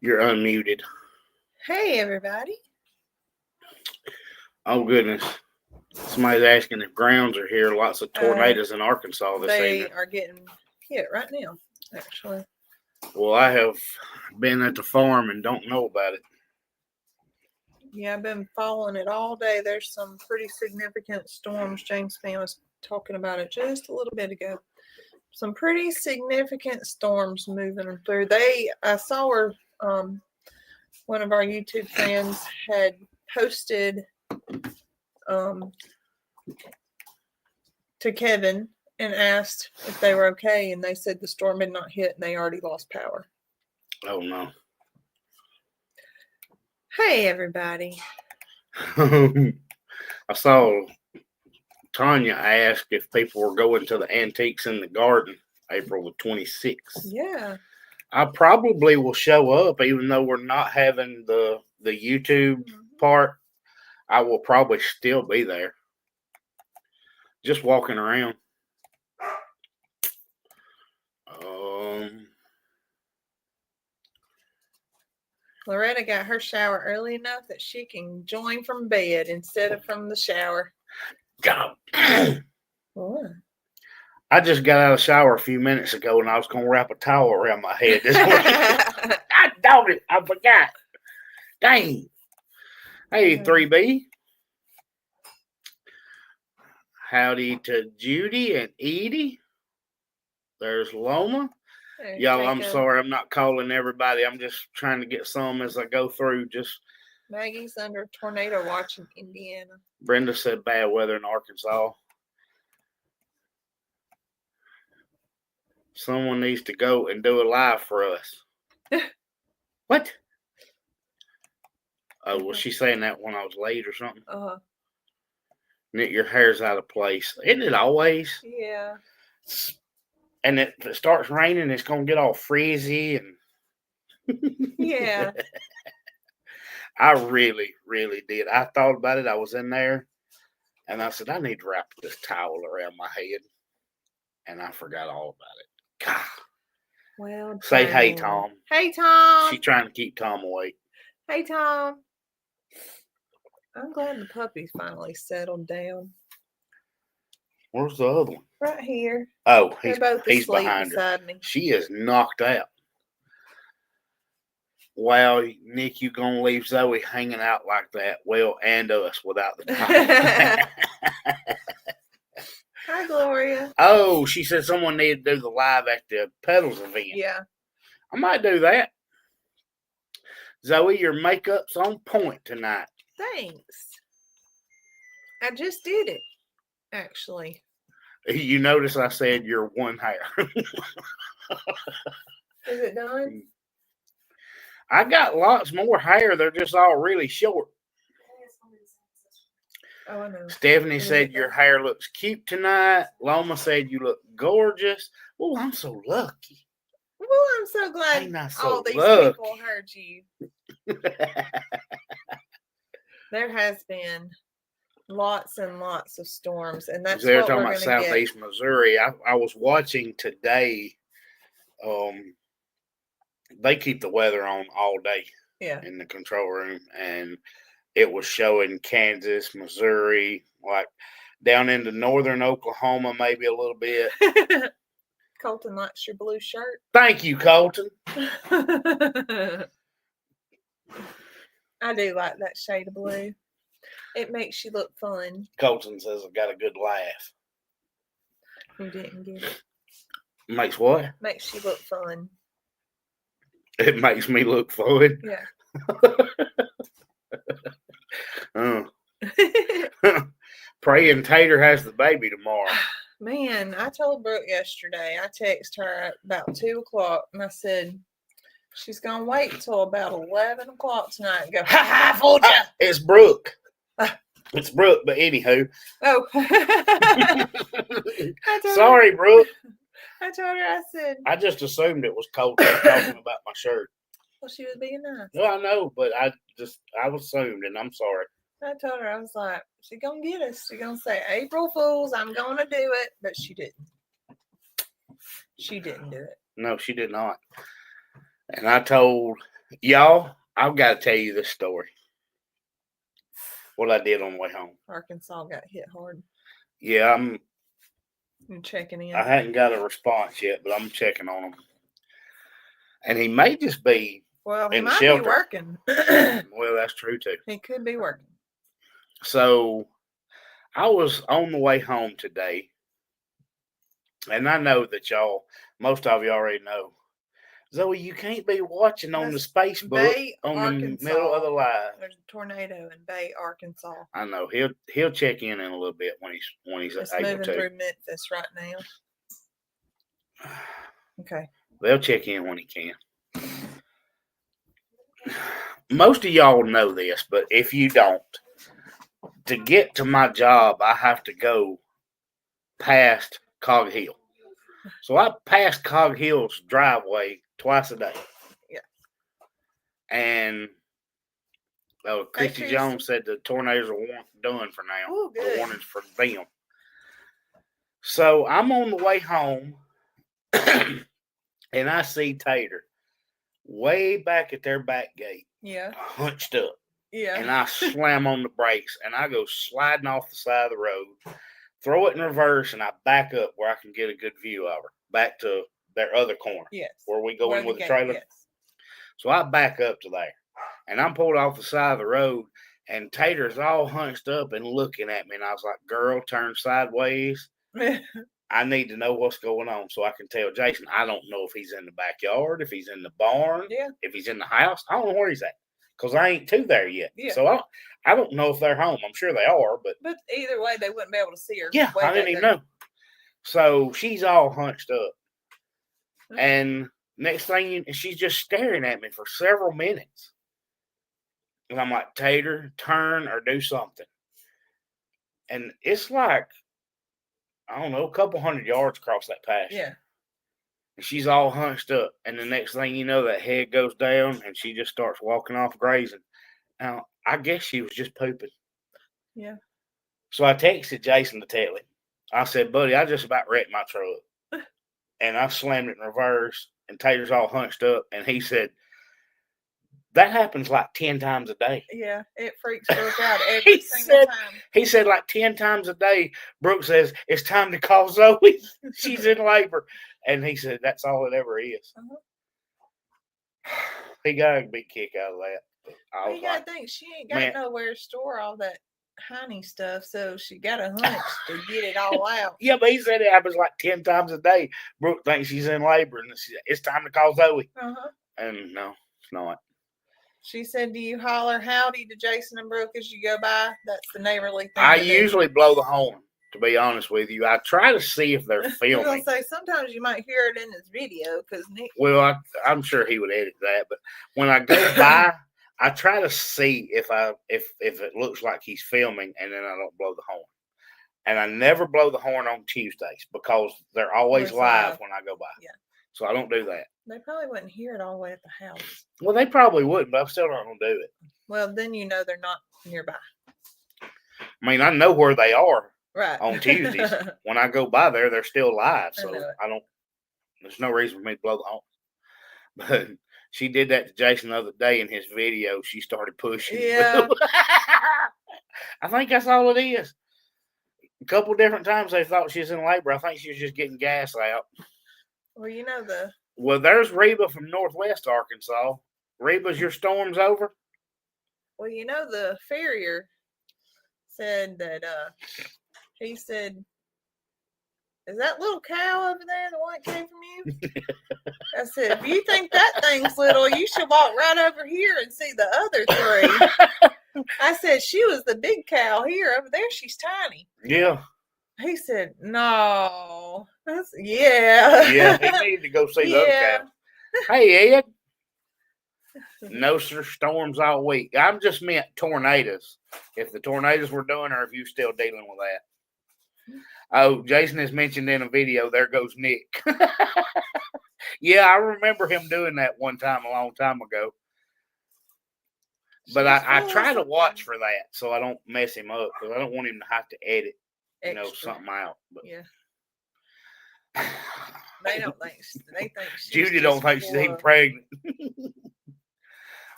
You're unmuted. Hey, everybody. Oh, goodness. Somebody's asking if grounds are here. Lots of tornadoes in Arkansas this evening. They are getting hit right now, actually. Well, I have been at the farm and don't know about it. Yeah, I've been following it all day. There's some pretty significant storms. James Fan was talking about it just a little bit ago. Some pretty significant storms moving through. I saw where one of our YouTube friends had posted to Kevin and asked if they were okay, and they said the storm had not hit and they already lost power. Oh, no. Hey, everybody. I saw Tanya ask if people were going to the Antiques in the Garden April the 26th. Yeah. I probably will show up, even though we're not having the YouTube part. I will probably still be there. Just walking around. Loretta got her shower early enough that she can join from bed instead of from the shower. God. What? I just got out of the shower a few minutes ago and I was going to wrap a towel around my head this morning. I doubt it. I forgot. Dang. Hey, 3B. Howdy to Judy and Edie. There's Loma. Y'all, I'm sorry. I'm not calling everybody. I'm just trying to get some as I go through. Just Maggie's under tornado watch in Indiana. Brenda said bad weather in Arkansas. Someone needs to go and do a live for us. What? Oh, was she saying that when I was late or something? Uh-huh. Knit your hair's out of place. Isn't it always? Yeah. And if it starts raining, it's going to get all frizzy. And yeah. I really, really did. I thought about it. I was in there. And I said, I need to wrap this towel around my head. And I forgot all about it. God. Well, say hey, Tom. Hey, Tom. She's trying to keep Tom awake. Hey, Tom. I'm glad the puppies finally settled down. Where's the other one? Right here. Oh, he's behind her. Me. She is knocked out. Wow, Nick, you gonna leave Zoe hanging out like that? Well, and us without the dog. Hi, Gloria. Oh, she said someone needed to do the live at the Pedals event. Yeah. I might do that. Zoe, your makeup's on point tonight. Thanks. I just did it, actually. You notice I said your one hair. Is it done? I got lots more hair. They're just all really short. Oh, I know. Stephanie said your hair looks cute tonight. Loma said you look gorgeous. Oh, I'm so lucky. Well, I'm so glad all these people heard you. There has been lots and lots of storms, and that's they're what talking we're about going to Southeast Missouri. I was watching today. They keep the weather on all day. Yeah. In the control room, and it was showing Kansas, Missouri, like down into northern Oklahoma, maybe a little bit. Colton likes your blue shirt. Thank you, Colton. I do like that shade of blue. It makes you look fun. Colton says I got a good laugh. You didn't get it. Makes what? Makes you look fun. It makes me look fun. Yeah. Praying Tater has the baby tomorrow. Man, I told Brooke yesterday. I texted her at about 2:00 and I said she's gonna wait till about 11 o'clock tonight and go, ha ha, fooled ya. It's Brooke. It's Brooke, but anywho. Oh. Sorry, Brooke. I told her, I said, I just assumed it was Colton talking about my shirt. Well, she was being nice. Well, I know, but I assumed, and I'm sorry. I told her, I was like, she gonna get us. She gonna say, April Fools, I'm gonna do it. But she didn't. She didn't do it. No, she did not. And I told y'all, I've got to tell you this story. What I did on the way home. Arkansas got hit hard. Yeah, I'm checking in. I hadn't got a response yet, but I'm checking on him. And he may just be well, he in the might shelter. be working. Well, that's true too. He could be working. So I was on the way home today, and I know that most of you already know. Zoe, you can't be watching on the Facebook Bay, on Arkansas. the middle of the live. There's a tornado in Bay, Arkansas. I know he'll check in a little bit when he's it's able moving to. through Memphis right now. Okay. They'll check in when he can. Most of y'all know this, but if you don't, to get to my job, I have to go past Cog Hill. So I passed Cog Hill's driveway twice a day. Yeah. And Christy Jones said the tornadoes are done for now. Ooh, good. The warnings for them. So I'm on the way home, and I see Tater way back at their back gate. Yeah. Hunched up. Yeah. And I slam on the brakes, and I go sliding off the side of the road, throw it in reverse, and I back up where I can get a good view of her, back to their other corner. Yes. Where we go in with the gate, trailer. Yes. So I back up to there, and I'm pulled off the side of the road, and Tater's all hunched up and looking at me, and I was like, girl, turn sideways. I need to know what's going on so I can tell Jason. I don't know if he's in the backyard, if he's in the barn, if he's in the house. I don't know where he's at because I ain't to there yet. Yeah. So I don't know if they're home. I'm sure they are, but either way, they wouldn't be able to see her. Yeah, I didn't even know. So she's all hunched up, and next thing she's just staring at me for several minutes, and I'm like, Tater, turn or do something. And it's like, I don't know, a couple 100 yards across that pasture. Yeah. And she's all hunched up. And the next thing you know, that head goes down and she just starts walking off grazing. Now, I guess she was just pooping. Yeah. So I texted Jason to tell him. I said, buddy, I just about wrecked my truck. And I slammed it in reverse. And Tater's all hunched up. And he said, that happens like 10 times a day. Yeah, it freaks Brooke out every single time. He said like 10 times a day, Brooke says, it's time to call Zoe. She's in labor. And he said, that's all it ever is. He got a big kick out of that. Well, you got to think, she ain't got nowhere to store all that honey stuff, so she got a hunch to get it all out. Yeah, but he said it happens like 10 times a day. Brooke thinks she's in labor, and it's time to call Zoe. And no, it's not. She said, do you holler howdy to Jason and Brooke as you go by? That's the neighborly thing. I usually blow the horn, to be honest with you. I try to see if they're filming. I was going to say, sometimes you might hear it in his video. Well, I'm sure he would edit that. But when I go by, I try to see if it looks like he's filming, and then I don't blow the horn. And I never blow the horn on Tuesdays because they're always live when I go by. Yeah. So I don't do that. They probably wouldn't hear it all the way at the house. Well, they probably would, but I'm still not going to do it. Well, then you know they're not nearby. I mean, I know where they are on Tuesdays. When I go by there, they're still live. So there's no reason for me to blow the horn. But she did that to Jason the other day in his video. She started pushing. Yeah. I think that's all it is. A couple different times they thought she was in labor. I think she was just getting gas out. Well, you know Well, there's Reba from Northwest Arkansas. Reba's your storm's over? Well, you know, the farrier said that, he said, is that little cow over there the one that came from you? I said, if you think that thing's little, you should walk right over here and see the other 3. I said, she was the big cow here. Over there, she's tiny. Yeah. He said, no. Yeah, he needed to go see the other cow. Hey, Ed. No, sir, storms all week. I just meant tornadoes. If the tornadoes were doing, or if you're still dealing with that. Oh, Jason has mentioned in a video, there goes Nick. Yeah, I remember him doing that one time a long time ago. But I try to watch for that so I don't mess him up because I don't want him to have to edit, something out. But yeah. They don't think. They think Judy don't think she's even pregnant.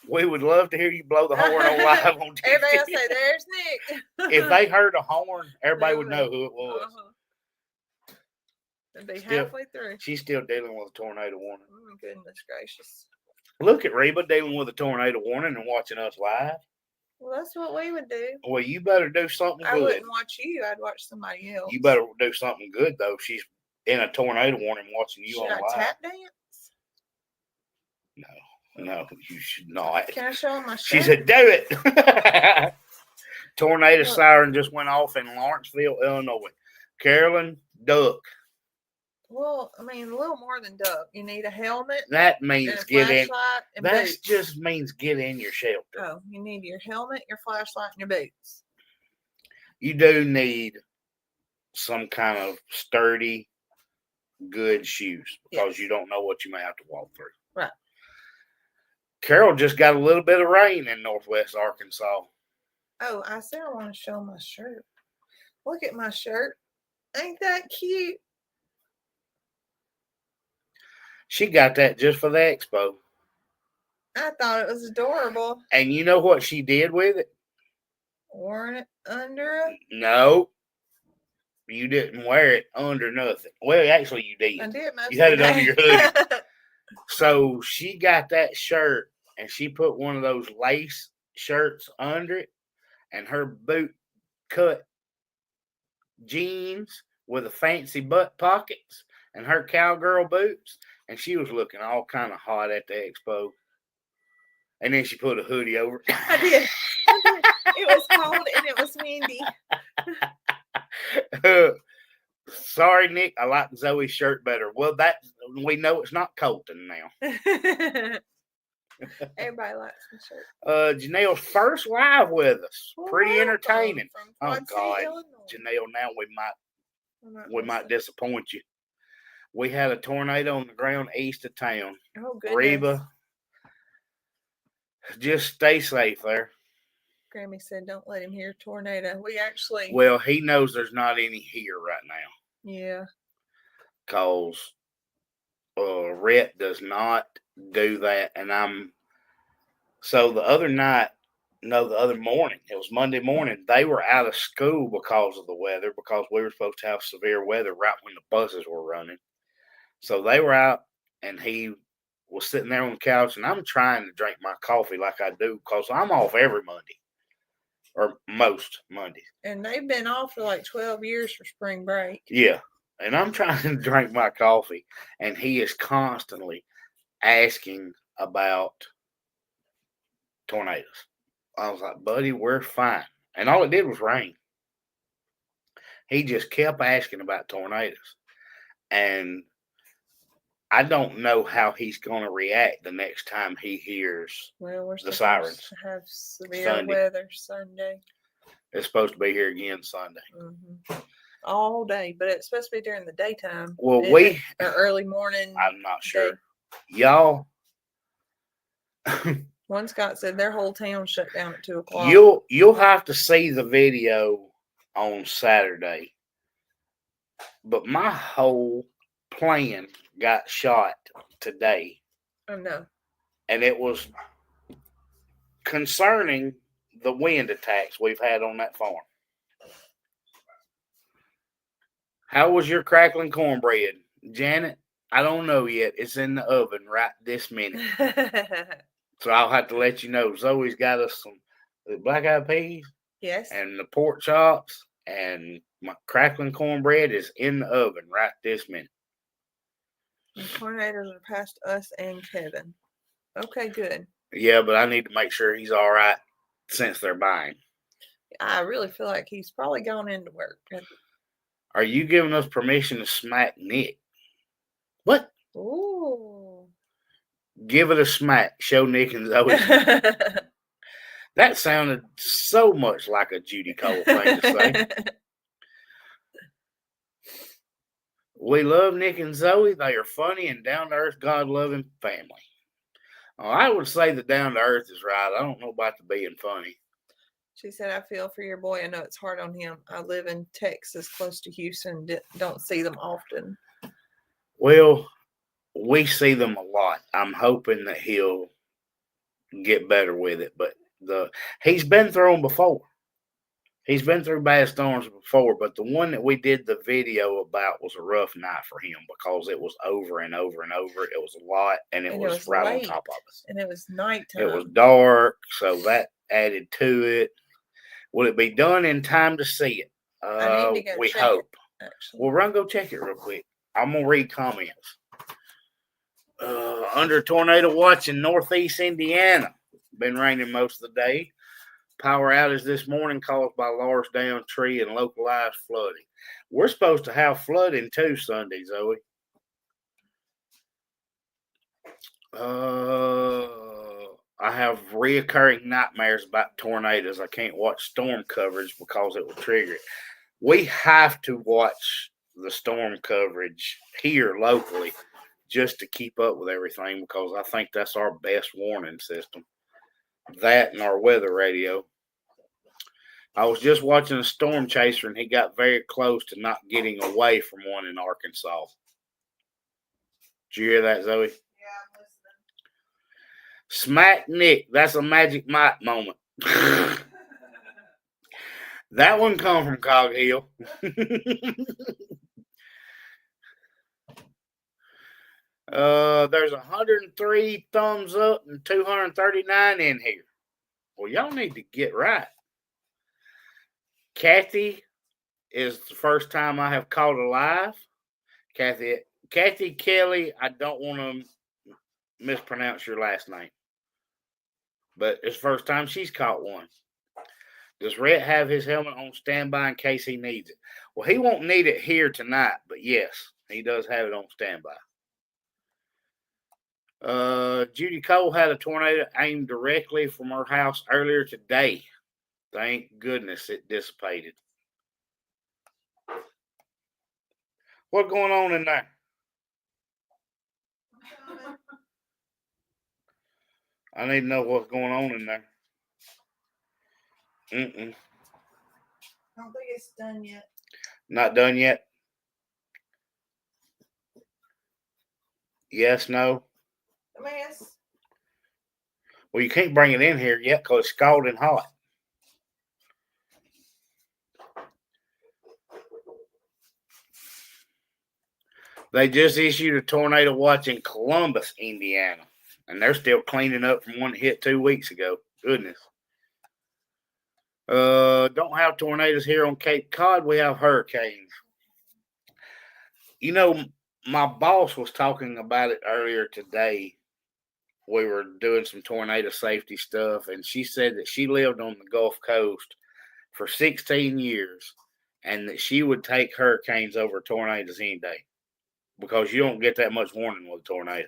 We would love to hear you blow the horn on live on TV. Everybody will say, "There's Nick." If they heard a horn, everybody would know who it was. It'd be halfway through. She's still dealing with a tornado warning. Oh, goodness gracious. Look at Reba dealing with a tornado warning and watching us live. Well, that's what we would do. Well, you better do something good. I wouldn't watch you. I'd watch somebody else. You better do something good, though. She's in a tornado warning watching you on live. Should I tap dance? No, you should not. Can I show them my shirt? She said, do it. Tornado siren just went off in Lawrenceville, Illinois. Carolyn, duck. Well, I mean, a little more than duck. You need a helmet. That means get in. That boots. Just means get in your shelter. Oh, you need your helmet, your flashlight, and your boots. You do need some kind of sturdy, good shoes because you don't know what you may have to walk through. Right. Carol just got a little bit of rain in northwest Arkansas. Oh, I said I want to show my shirt. Look at my shirt. Ain't that cute? She got that just for the expo. I thought it was adorable. And you know what she did with it? Worn it under it? No. You didn't wear it under nothing. Well, actually, you did. I did. You had it under your hoodie. So she got that shirt and she put one of those lace shirts under it and her boot cut jeans with the fancy butt pockets and her cowgirl boots. And she was looking all kind of hot at the expo. And then she put a hoodie over it. I did. It was cold and it was windy. Sorry, Nick. I like Zoe's shirt better. Well, we know it's not Colton now. Everybody likes my shirt. Janelle's first live with us. Pretty entertaining. Oh God, Janelle, now we might disappoint you. We had a tornado on the ground east of town. Oh, goodness. Reba, just stay safe there. Grammy said, "Don't let him hear tornado." Well, he knows there's not any here right now. Yeah. Because Rhett does not do that. And so the other morning, it was Monday morning, they were out of school because of the weather, because we were supposed to have severe weather right when the buses were running. So they were out, and he was sitting there on the couch, and I'm trying to drink my coffee like I do because I'm off every Monday, or most Mondays. And they've been off for like 12 years for spring break. Yeah, and I'm trying to drink my coffee, and he is constantly asking about tornadoes. I was like, buddy, we're fine. And all it did was rain. He just kept asking about tornadoes. And I don't know how he's going to react the next time he hears the sirens. To have severe weather Sunday. It's supposed to be here again Sunday. Mm-hmm. All day, but it's supposed to be during the daytime. Well, or early morning. I'm not sure. Y'all. One Scott said their whole town shut down at 2:00. You'll have to see the video on Saturday. But my whole plan got shot today. Oh no. And it was concerning the wind attacks we've had on that farm. How was your crackling cornbread, Janet? I don't know yet. It's in the oven right this minute. So I'll have to let you know. Zoe's got us some black-eyed peas. Yes. And the pork chops. And my crackling cornbread is in the oven right this minute. The tornadoes are past us and Kevin. Okay, good. Yeah, but I need to make sure he's all right since they're buying. I really feel like he's probably gone into work. Are you giving us permission to smack Nick? What? Ooh. Give it a smack. Show Nick and Zoe. That sounded so much like a Judy Cole thing to say. We love Nick and Zoe. They are funny and down to earth, God loving family. I would say the down to earth is right. I don't know about the being funny. She said, I feel for your boy. I know it's hard on him. I live in Texas, close to Houston. Don't see them often. Well, we see them a lot. I'm hoping that he'll get better with it. But he's been through them before. He's been through bad storms before, but the one that we did the video about was a rough night for him because it was over and over and over. It was a lot, and it was right late, on top of us. And it was nighttime. It was dark, so that added to it. Will it be done in time to see it? I need to go we check hope. It, actually. Well, run, go check it real quick. I'm going to read comments. Under tornado watch in northeast Indiana. Been raining most of the day. Power outage this morning caused by large downed tree and localized flooding. We're supposed to have flooding too Sunday, Zoe. I have reoccurring nightmares about tornadoes. I can't watch storm coverage because it will trigger it. We have to watch the storm coverage here locally just to keep up with everything because I think that's our best warning system. That and our weather radio. I was just watching a storm chaser and he got very close to not getting away from one in Arkansas. Did you hear that, Zoe? Yeah, I'm listening. Smack Nick. That's a Magic Mike moment. That one come from Cog Hill. There's 103 thumbs up and 239 in here. Well, y'all need to get right. Kathy is the first time I have caught a live. Kathy Kelly, I don't want to mispronounce your last name, but it's the first time she's caught one. Does Rhett have his helmet on standby in case he needs it? Well, he won't need it here tonight, but yes, he does have it on standby. Judy Cole had a tornado aimed directly from her house earlier today. Thank goodness it dissipated. What's going on in there? I need to know what's going on in there. I don't think it's done yet. Not done yet? Yes, no? A mess. Well, you can't bring it in here yet because it's scalding hot. They just issued a tornado watch in Columbus, Indiana. And they're still cleaning up from one that hit 2 weeks ago. Goodness. Don't have tornadoes here on Cape Cod. We have hurricanes. You know, my boss was talking about it earlier today. We were doing some tornado safety stuff, and she said that she lived on the Gulf Coast for 16 years and that she would take hurricanes over tornadoes any day because you don't get that much warning with a tornado.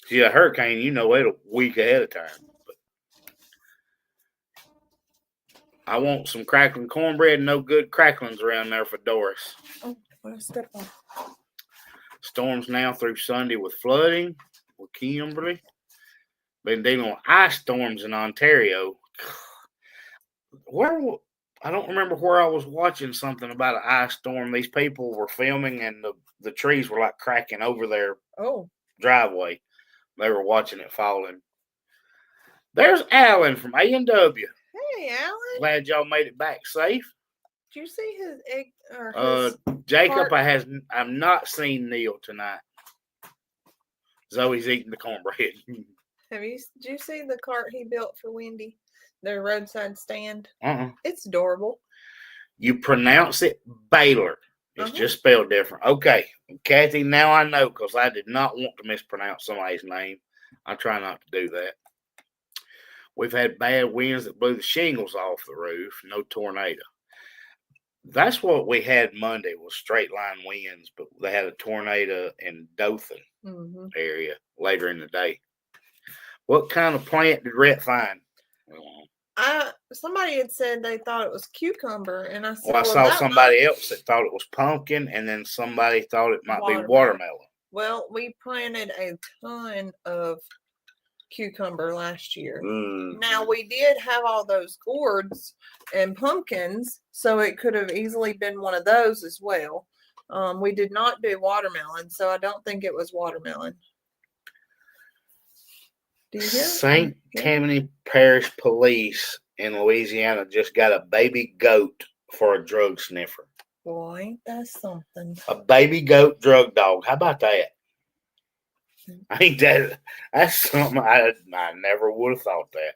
See, a hurricane, you know it a week ahead of time. But I want some crackling cornbread and no good cracklings around there for Doris. Oh, what a step on. Storms now through Sunday with flooding with Kimberly. Been dealing with ice storms in Ontario. I don't remember where I was watching something about an ice storm. These people were filming and the trees were like cracking over their driveway. They were watching it falling. There's Alan from A&W. Hey, Alan. Glad y'all made it back safe. Did you see his egg or his Jacob? I've not seen Neil tonight. Zoe's eating the cornbread. Did you see the cart he built for Wendy? Their roadside stand. It's adorable. You pronounce it Baylor. It's just spelled different. Okay, Kathy, now I know because I did not want to mispronounce somebody's name. I try not to do that. We've had bad winds that blew the shingles off the roof. No tornado. That's what we had Monday was straight line winds, but they had a tornado in Dothan area later in the day. What kind of plant did Rhett find? somebody had said they thought it was cucumber, and I said, Well, I saw somebody else that thought it was pumpkin, and then somebody thought it might be watermelon. Well, we planted a ton of cucumber last year. Now, we did have all those gourds and pumpkins, so it could have easily been one of those as well. We did not do watermelon, so I don't think it was watermelon. Do you hear St. Tammany Parish Police in Louisiana just got a baby goat for a drug sniffer. Boy, ain't that something? A baby goat drug dog. How about that? Ain't that's something I never would have thought that.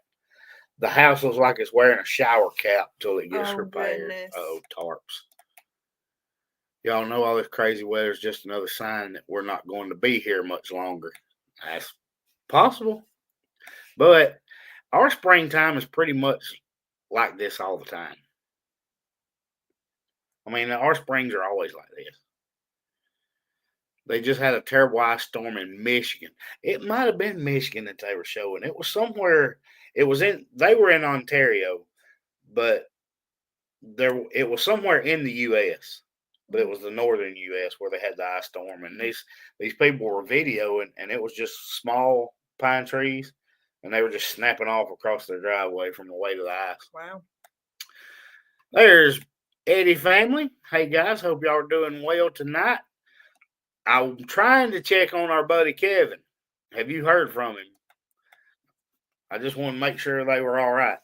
The house looks like it's wearing a shower cap till it gets repaired. Goodness. Oh, tarps. Y'all know all this crazy weather is just another sign that we're not going to be here much longer. That's possible. But our springtime is pretty much like this all the time. I mean, our springs are always like this. They just had a terrible ice storm in Michigan. It might have been Michigan that they were showing. It was somewhere. They were in Ontario, but it was somewhere in the U.S., but it was the northern U.S. where they had the ice storm. And these people were videoing, and it was just small pine trees. And they were just snapping off across their driveway from the weight of the ice. Wow. There's Eddie family. Hey, guys. Hope y'all are doing well tonight. I'm trying to check on our buddy Kevin. Have you heard from him? I just want to make sure they were all right.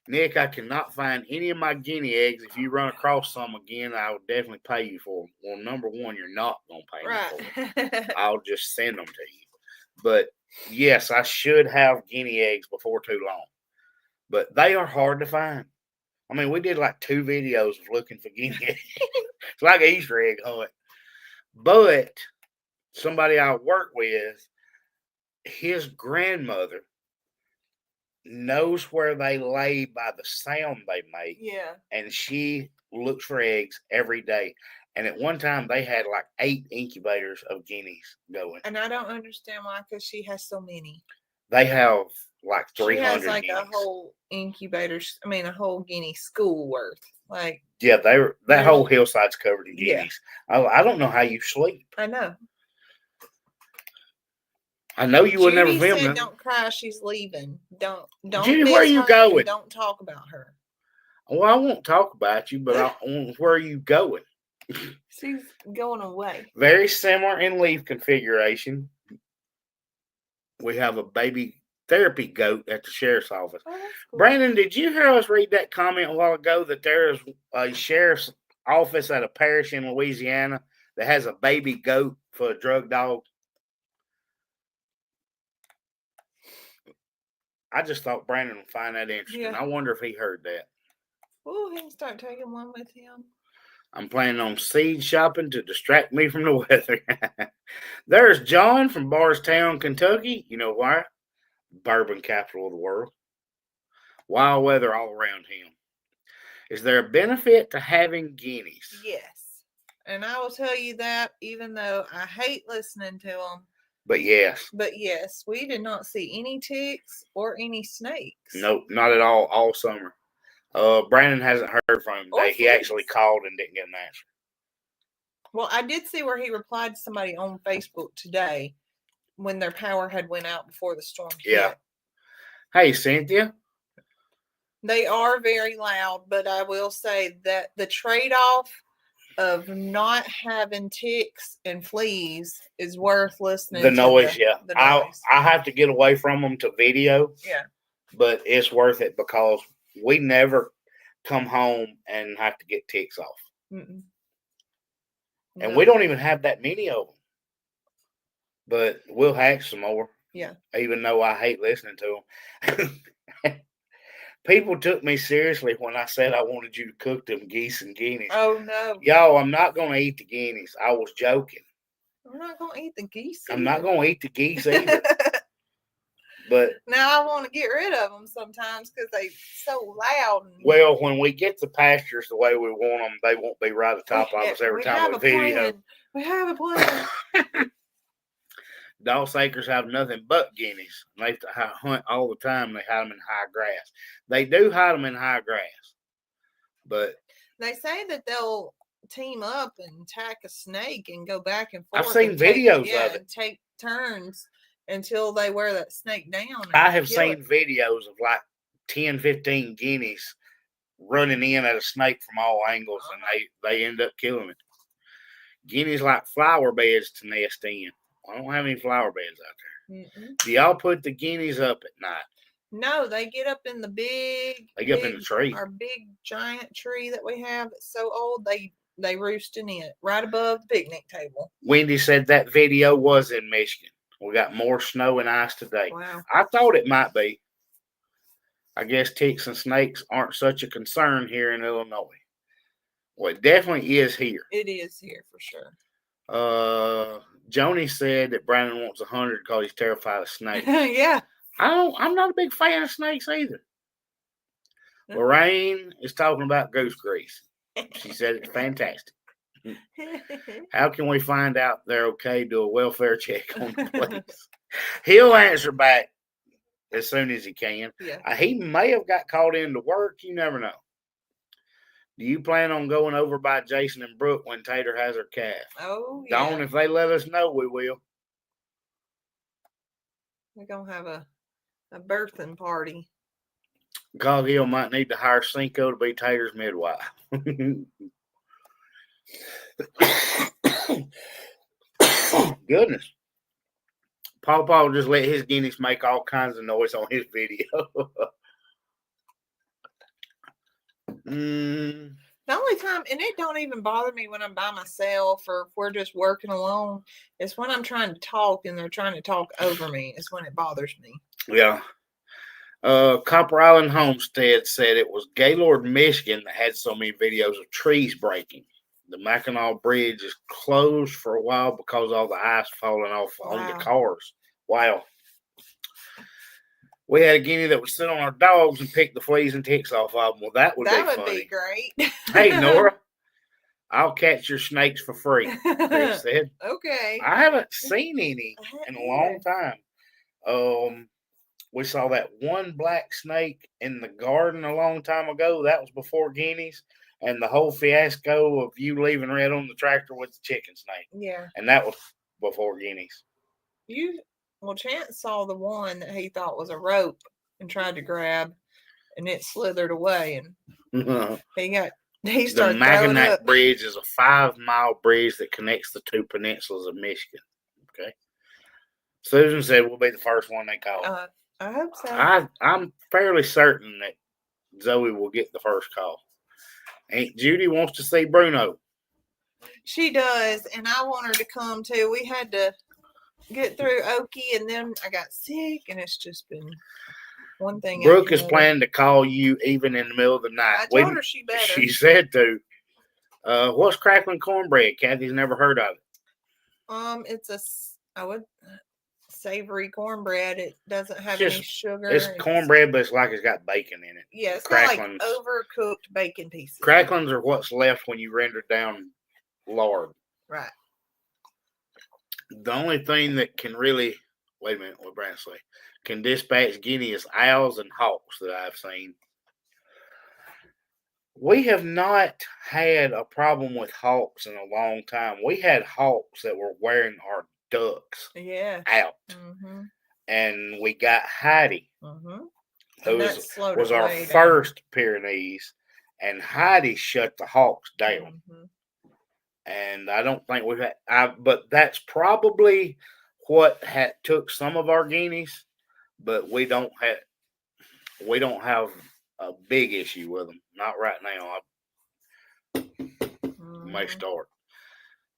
Nick, I cannot find any of my guinea eggs. If you run across some again, I will definitely pay you for them. Well, number one, you're not going to pay me for them. I'll just send them to you. But yes, I should have guinea eggs before too long. But they are hard to find. I mean, we did like 2 videos of looking for guinea eggs. It's like an Easter egg hunt. But somebody I work with, his grandmother knows where they lay by the sound they make. Yeah. And she looks for eggs every day. And at one time, they had like 8 incubators of guineas going. And I don't understand why, because she has so many. They have like 300 She has like guineas. a whole a whole guinea school worth. Like, yeah, that whole hillside's covered in guineas. Yeah. I don't know how you sleep. I know. I know you would never film said, them. Don't cry, she's leaving. Don't Judy, where are you going? Don't talk about her. Well, I won't talk about you, but where are you going? She's going away. Very similar in leaf configuration. We have a baby therapy goat at the sheriff's office. Oh, that's cool. Brandon, did you hear us read that comment a while ago that there's a sheriff's office at a parish in Louisiana that has a baby goat for a drug dog? I just thought Brandon would find that interesting. Yeah. I wonder if he heard that. Oh, he can start taking one with him. I'm planning on seed shopping to distract me from the weather. There's John from Bardstown, Kentucky. You know why? Bourbon capital of the world. Wild weather all around him. Is there a benefit to having guineas? Yes. And I will tell you that even though I hate listening to them. But yes. We did not see any ticks or any snakes. Nope, not at all summer. Brandon hasn't heard from him today. He actually called and didn't get an answer. Well, I did see where he replied to somebody on Facebook today when their power had went out before the storm hit. Yeah. Hey, Cynthia. They are very loud, but I will say that the trade-off of not having ticks and fleas is worth listening to. The noise. I have to get away from them to video. Yeah. But it's worth it because we never come home and have to get ticks off. Mm-mm. No. And we don't even have that many of them. But we'll hatch some more. Yeah. Even though I hate listening to them. People took me seriously when I said I wanted you to cook them geese and guineas. Oh, no. Y'all, I'm not going to eat the guineas. I was joking. I'm not going to eat the geese either. I'm not going to eat the geese either. But now I want to get rid of them sometimes because they're so loud. Well, when we get the pastures the way we want them, they won't be right at the top of us every time we video. We have a plan. Doss Acres have nothing but guineas. They have to hunt all the time. They hide them in high grass. They do hide them in high grass, but they say that they'll team up and attack a snake and go back and forth. I've seen videos of it. And take turns until they wear that snake down. I have seen videos of like 10, 15 guineas running in at a snake from all angles, and they end up killing it. Guineas like flower beds to nest in. I don't have any flower beds out there. Mm-mm. Do y'all put the guineas up at night? No, they get up in the big. They get up in the tree. Our big giant tree that we have. It's so old. They roosting in it right above the picnic table. Wendy said that video was in Michigan. We got more snow and ice today. Wow. I thought it might be. I guess ticks and snakes aren't such a concern here in Illinois. Well, it definitely is here. It is here for sure. Joni said that Brandon wants 100 because he's terrified of snakes. Yeah. I'm not a big fan of snakes either. Lorraine is talking about goose grease. She said it's fantastic. How can we find out they're okay? Do a welfare check on the place. He'll answer back as soon as he can. Yeah. He may have got called into work. You never know. Do you plan on going over by Jason and Brooke when Tater has her calf? Oh, yeah. Dawn, if they let us know, we will. We're going to have a birthing party. Cog Hill might need to hire Cinco to be Tater's midwife. Goodness. Paw just let his guineas make all kinds of noise on his video. The only time, and it don't even bother me when I'm by myself or if we're just working alone, it's when I'm trying to talk and they're trying to talk over me. It's when it bothers me. Yeah. Copper Island Homestead said it was Gaylord, Michigan that had so many videos of trees breaking. The Mackinac Bridge is closed for a while because of all the ice falling off on the cars. Wow. We had a guinea that would sit on our dogs and pick the fleas and ticks off of them. Well, that would be great. Hey, Nora, I'll catch your snakes for free, Chris said. Okay. I haven't seen any in a long time. We saw that one black snake in the garden a long time ago. That was before guineas. And the whole fiasco of you leaving Red on the tractor with the chicken snake. Yeah. And that was before guineas. Chance saw the one that he thought was a rope and tried to grab, and it slithered away, and he started. The Mackinac Bridge is a 5-mile bridge that connects the two peninsulas of Michigan. Okay. Susan said we'll be the first one they call. I hope so. I'm fairly certain that Zoe will get the first call. Aunt Judy wants to see Bruno. She does, and I want her to come too. We had to get through Okie, and then I got sick, and it's just been one thing. Brooke is planning to call you even in the middle of the night. I told her she better. She said to. What's crackling cornbread? Kathy's never heard of it. It's savory cornbread. It doesn't have any sugar. It's cornbread, but it's like it's got bacon in it. Yeah, it's got like overcooked bacon pieces. Cracklings are what's left when you render down lard. Right. The only thing that can really, wait a minute, what Brandon say, can dispatch Guinea is owls and hawks that I've seen. We have not had a problem with hawks in a long time. We had hawks that were wearing our ducks out. Mm-hmm. And we got Heidi, who was our first Pyrenees, and Heidi shut the hawks down. Mm-hmm. And I don't think we've had, but that's probably what took some of our guineas, but we don't have a big issue with them. Not right now. I may start.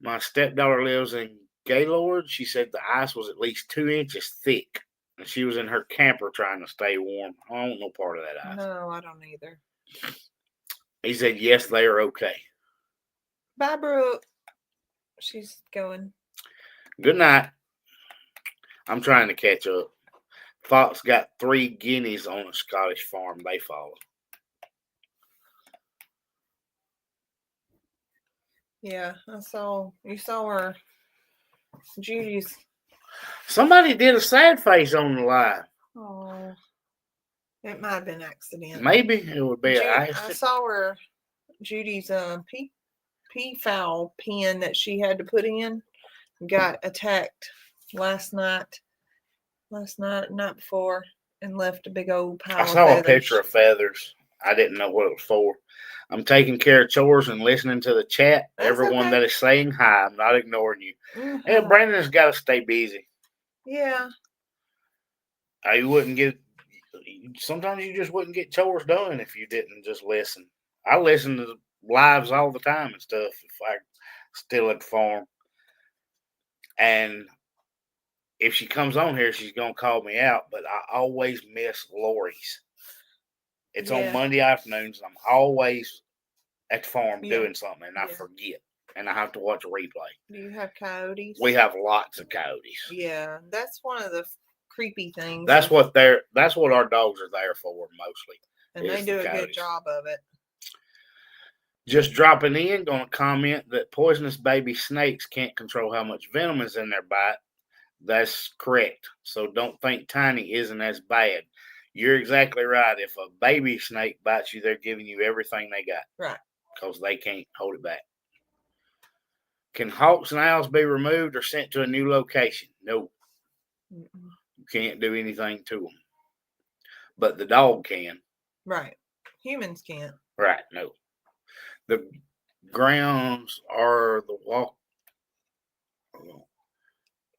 My stepdaughter lives in Gaylord. She said the ice was at least 2 inches thick, and she was in her camper trying to stay warm. I don't know part of that ice. No, I don't either. He said, yes, they are okay. Bye, Brooke. She's going. Good night. I'm trying to catch up. Fox got 3 guineas on a Scottish farm they follow. Yeah, you saw her. Judy's. Somebody did a sad face on the live. Oh, it might have been accident. Maybe it would be an I accident. saw her Judy's fowl pen that she had to put in got attacked last night, night before, and left a big old pile. I saw a picture of feathers. I didn't know what it was for. I'm taking care of chores and listening to the chat. That's Everyone okay. that is saying hi, I'm not ignoring you. Mm-hmm. And Brandon's got to stay busy. Yeah. You wouldn't get. Sometimes you just wouldn't get chores done if you didn't just listen. I listen to lives all the time and stuff if I still at the farm. And if she comes on here, she's gonna call me out. But I always miss Lori's. It's on Monday afternoons, and I'm always at the farm doing something, and I forget, and I have to watch a replay. Do you have coyotes? We have lots of coyotes. Yeah, that's one of the creepy things. That's what our dogs are there for mostly. And they do a good job of it. Just dropping in, going to comment that poisonous baby snakes can't control how much venom is in their bite. That's correct. So don't think tiny isn't as bad. You're exactly right. If a baby snake bites you, they're giving you everything they got. Right. Because they can't hold it back. Can hawks and owls be removed or sent to a new location? No. Mm-mm. You can't do anything to them. But the dog can. Right. Humans can't. Right. No. The grounds are the walk.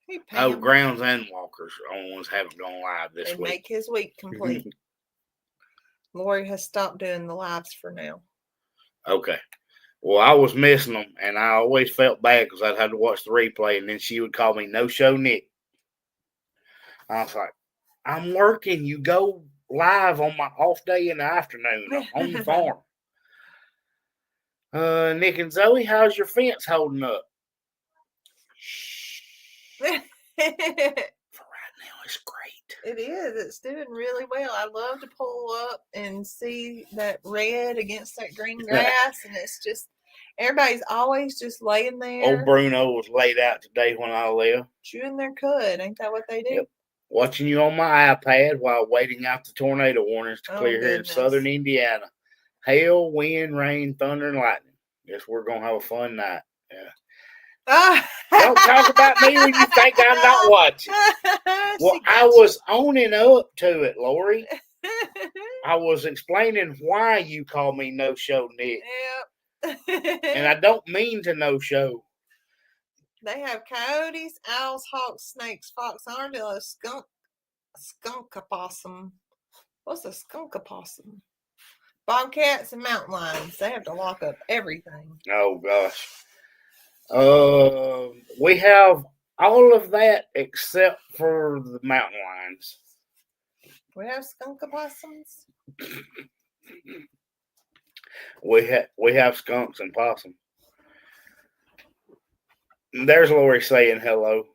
Hey, grounds and walkers are the ones haven't gone live this week. They make his week complete. Lori has stopped doing the lives for now. Okay. Well, I was missing them, and I always felt bad because I'd have to watch the replay, and then she would call me No Show Nick. I was like, I'm working. You go live on my off day in the afternoon. I'm on the farm. Nick and Zoe, how's your fence holding up? For right now, it's great. It is. It's doing really well. I love to pull up and see that red against that green grass, and it's just everybody's always just laying there. Old Bruno was laid out today when I left. Chewing their cud. Ain't that what they do? Yep. Watching you on my iPad while waiting out the tornado warnings to clear here in southern Indiana. Hail, wind, rain, thunder, and lightning. Guess we're going to have a fun night. Yeah. Don't talk about me when you think I'm not watching. Well, I was owning up to it, Lori. I was explaining why you call me No Show Nick. Yep. And I don't mean to no show. They have coyotes, owls, hawks, snakes, fox, armadillo, skunk opossum. What's a skunk opossum? Bobcats and mountain lions. They have to lock up everything. Oh, gosh. We have all of that except for the mountain lions. We have skunk opossums. We have skunks and possum. There's Lori saying hello.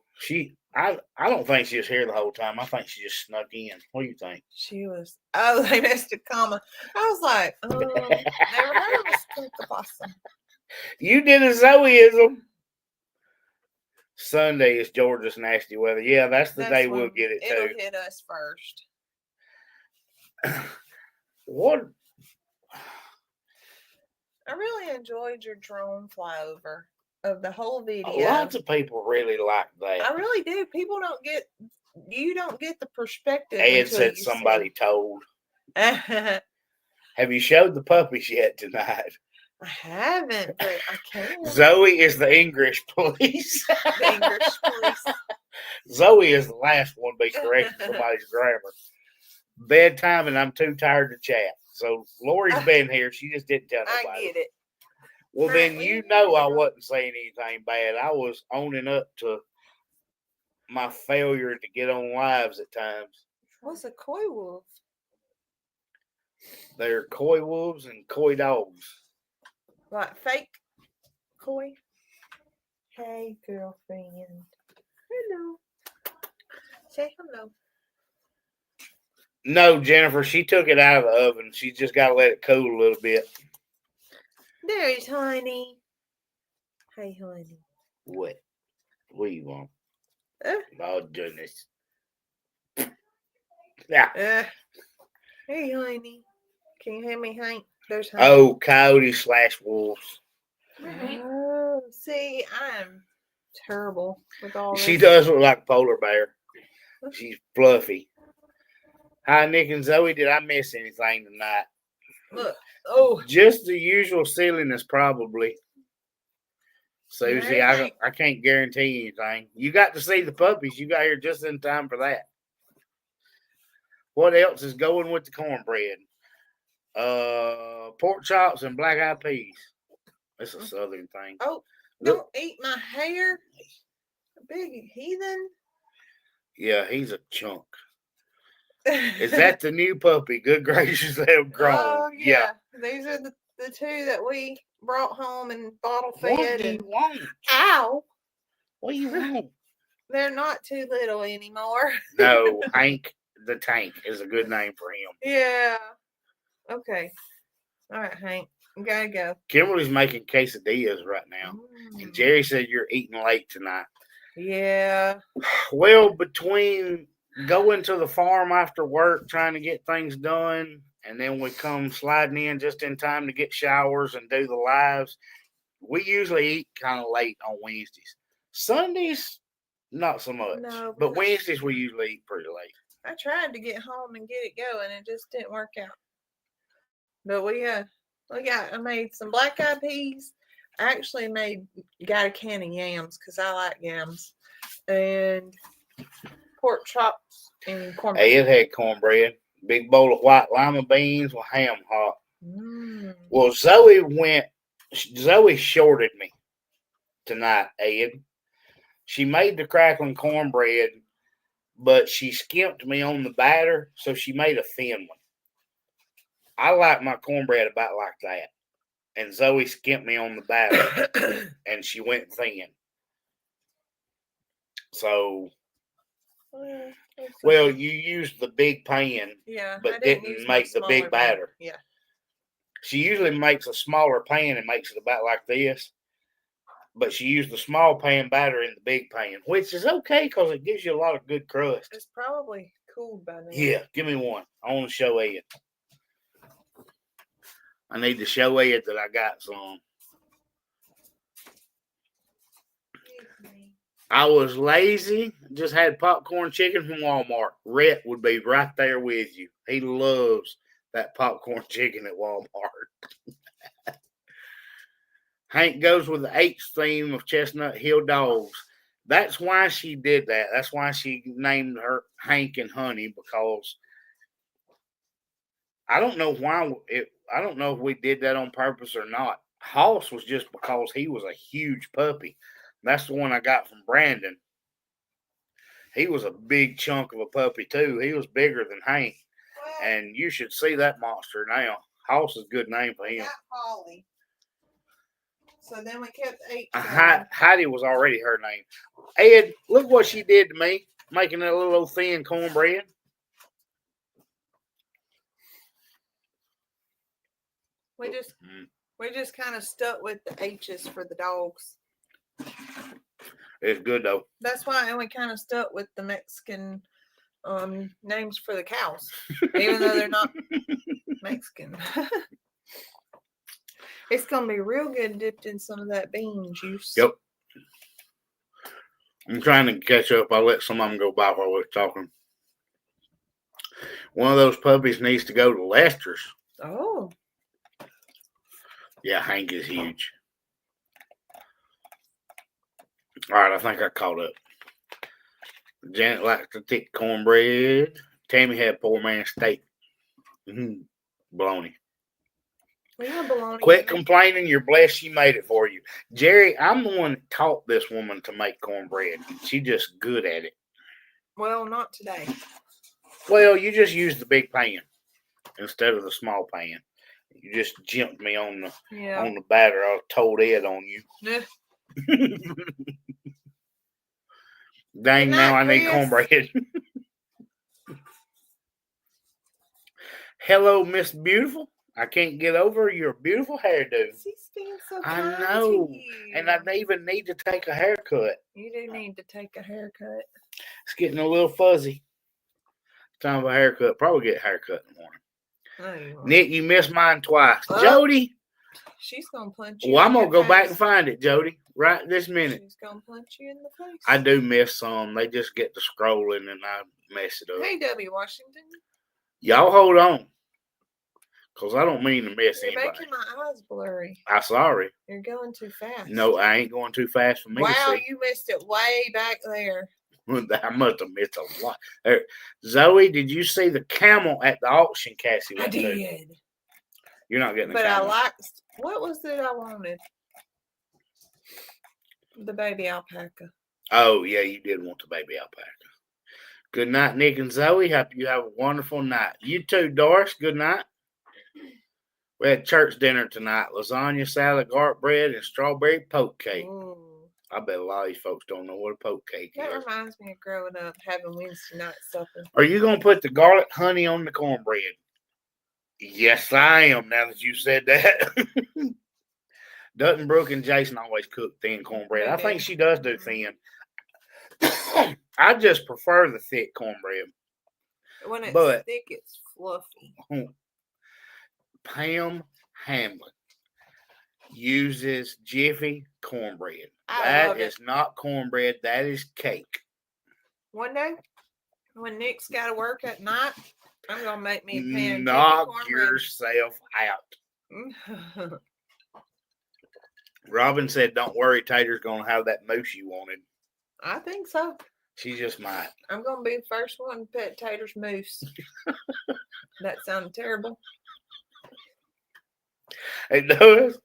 I don't think she was here the whole time. I think she just snuck in. What do you think? She was. Oh, they missed a comma. I was like, never heard of a skunk opossum. You did a Zoeism. Sunday is Georgia's nasty weather. Yeah, that's the day we'll get it too. It'll hit us first. What? I really enjoyed your drone flyover of the whole video. Lots of people really like that. I really do. You don't get the perspective. Ed said somebody told. Have you showed the puppies yet tonight? I haven't, but I can. Zoe is the English police. The English police. Zoe is the last one to be correcting somebody's grammar. Bedtime, and I'm too tired to chat. So Lori's been here. She just didn't tell nobody. I get it. Well, then you know I wasn't saying anything bad. I was owning up to my failure to get on lives at times. What's a coy wolf? They're coy wolves and coy dogs. Like fake coy? Hey, girlfriend. Hello. Say hello. No, Jennifer, she took it out of the oven. She just got to let it cool a little bit. There's honey. Hey, honey. What? What do you want? Oh, goodness. Yeah. Hey, honey. Can you hear me, Hank? There's Hank. Oh, coyotes / wolves. Oh, see, I'm terrible with all She this. does look like a polar bear. She's fluffy. Hi, Nick and Zoe. Did I miss anything tonight? Look. Oh. Just the usual silliness, probably. Susie, There's I can't guarantee anything. You got to see the puppies. You got here just in time for that. What else is going with the cornbread? Pork chops and black-eyed peas. It's a southern thing. Oh, don't eat my hair. Big heathen. Yeah, he's a chunk. Is that the new puppy? Good gracious, they've grown. Oh, yeah. These are the two that we brought home and bottle fed. What do you want? Ow. What do you want? They're not too little anymore. No, Hank the Tank is a good name for him. Yeah. Okay. All right, Hank. You gotta go. Kimberly's making quesadillas right now. And Jerry said you're eating late tonight. Yeah. Well, between going to the farm after work, trying to get things done, and then we come sliding in just in time to get showers and do the lives, we usually eat kind of late on Wednesdays. Sundays, not so much. No, but Wednesdays, we usually eat pretty late. I tried to get home and get it going. It just didn't work out. But I made some black-eyed peas. I actually got a can of yams because I like yams. And pork chops and cornbread. Ed had cornbread. Big bowl of white lima beans with ham hot. Well, Zoe shorted me tonight, Ed. She made the crackling cornbread, but she skimped me on the batter, so she made a thin one. I like my cornbread about like that. And Zoe skimped me on the batter, and she went thin. So, well, you used the big pan, but didn't make the big batter. Yeah. She usually makes a smaller pan and makes it about like this. But she used the small pan batter in the big pan, which is okay because it gives you a lot of good crust. It's probably cooled by now. Yeah, give me one. I want to show Ed. I need to show Ed that I got some. I was lazy, just had popcorn chicken from Walmart. Rhett would be right there with you. He loves that popcorn chicken at Walmart. Hank goes with the H theme of Chestnut Hill dogs. That's why she did that. That's why she named her Hank and Honey, because I don't know I don't know if we did that on purpose or not. Hoss was just because he was a huge puppy. That's the one I got from Brandon. He was a big chunk of a puppy too. He was bigger than Hank. And you should see that monster now. Hoss is a good name for him. Holly. So then we kept H. Heidi was already her name. Ed, look what she did to me, making that little thin cornbread. We just kind of stuck with the H's for the dogs. It's good though. That's why, and we kind of stuck with the Mexican names for the cows, even though they're not Mexican. It's gonna be real good dipped in some of that bean juice. Yep. I'm trying to catch up. I'll let some of them go by while we're talking. One of those puppies needs to go to Lester's. Oh. Yeah, Hank is huge. All right, I think I caught up. Janet likes to thick cornbread. Tammy had poor man steak. Bologna. Quit complaining. You're blessed she made it for you. Jerry, I'm the one that taught this woman to make cornbread. She's just good at it. Well, not today. Well, you just used the big pan instead of the small pan. You just jumped me on the batter. I told Ed on you. Yeah. Dang, now I need cornbread. Hello, Miss Beautiful. I can't get over your beautiful hairdo. She's being so I kind know. to you. And I even need to take a haircut. You do need to take a haircut. It's getting a little fuzzy. Time for a haircut. Probably get a haircut in the morning. No, you won't. Nick, you missed mine twice. Oh. Jody. She's going to punch you. Well, I'm in going to your go back face. and find it, Jody, right this minute. She's going to punch you in the face. I do miss some. They just get to scrolling and I mess it up. Hey, W. Washington. Y'all hold on. Because I don't mean to miss You're anybody. making my eyes blurry. I'm sorry. You're going too fast. No, I ain't going too fast for me to Wow, see. you missed it way back there. I must have missed a lot. Zoe, did you see the camel at the auction Cassie I went to? did. You're not getting a But I camel. liked, what was it I wanted? The baby alpaca. Oh, yeah, you did want the baby alpaca. Good night, Nick and Zoe. Hope you have a wonderful night. You too, Doris. Good night. We had church dinner tonight. Lasagna, salad, garlic bread, and strawberry poke cake. Ooh. I bet a lot of these folks don't know what a poke cake That is. reminds me of growing up, having Wednesday night supper. Are you going to put the garlic honey on the cornbread? Yes, I am, now that you said that. Dutton, Brooke, and Jason always cook thin cornbread. I think she does do thin. I just prefer the thick cornbread. When it's But- thick, it's fluffy. Pam Hamlin uses Jiffy cornbread. I That love it. is not cornbread. That is cake. One day, when Nick's got to work at night, I'm going to make me a pan of Knock chicken yourself out. cornbread. Robin said, don't worry, Tater's going to have that moose you wanted. I think so. She just might. I'm going to be the first one to pet Tater's moose. That sounded terrible. It does.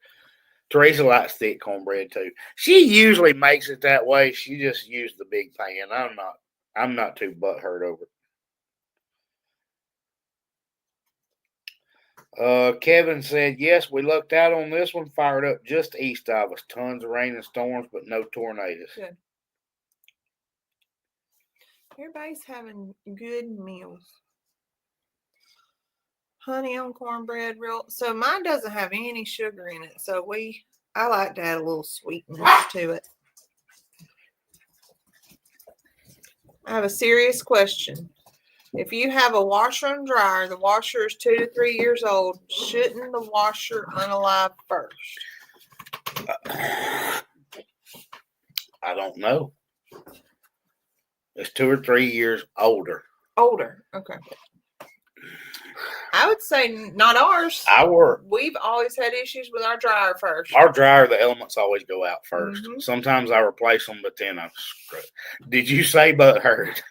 Teresa likes thick cornbread too. She usually makes it that way. She just used the big pan. I'm not too butthurt over it. Kevin said, yes, we looked out on this one, fired up just east of us. Tons of rain and storms, but no tornadoes. Good. Everybody's having good meals. Honey on cornbread, so mine doesn't have any sugar in it. So I like to add a little sweetness to it. I have a serious question. If you have a washer and dryer, the washer is 2 to 3 years old, shouldn't the washer unalive first? I don't know. It's 2 or 3 years older. Older. Okay. I would say not ours. We've always had issues with our dryer first. Our dryer, the elements always go out 1st. Mhm. Sometimes I replace them, but then I screw it. Did you say butthurt?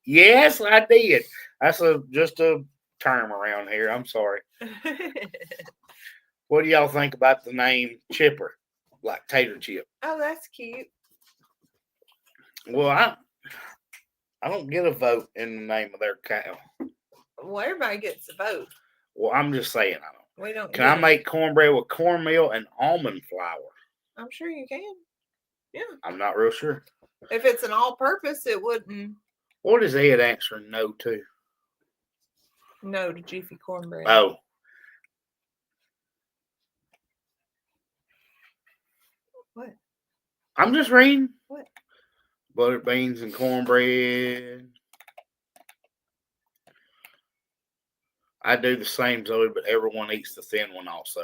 Yes, I did. That's just a term around here. I'm sorry. What do y'all think about the name Chipper? Like tater chip. Oh, that's cute. Well, I don't get a vote in the name of their cow. Well, everybody gets a vote. Well, I'm just saying I don't. We don't. Can I make cornbread with cornmeal and almond flour? I'm sure you can. Yeah. I'm not real sure. If it's an all-purpose, it wouldn't. What is Ed answering no to? No to Jiffy cornbread. Oh. What? I'm just reading. What? Butter beans and cornbread. I do the same, Zoe, but everyone eats the thin one also.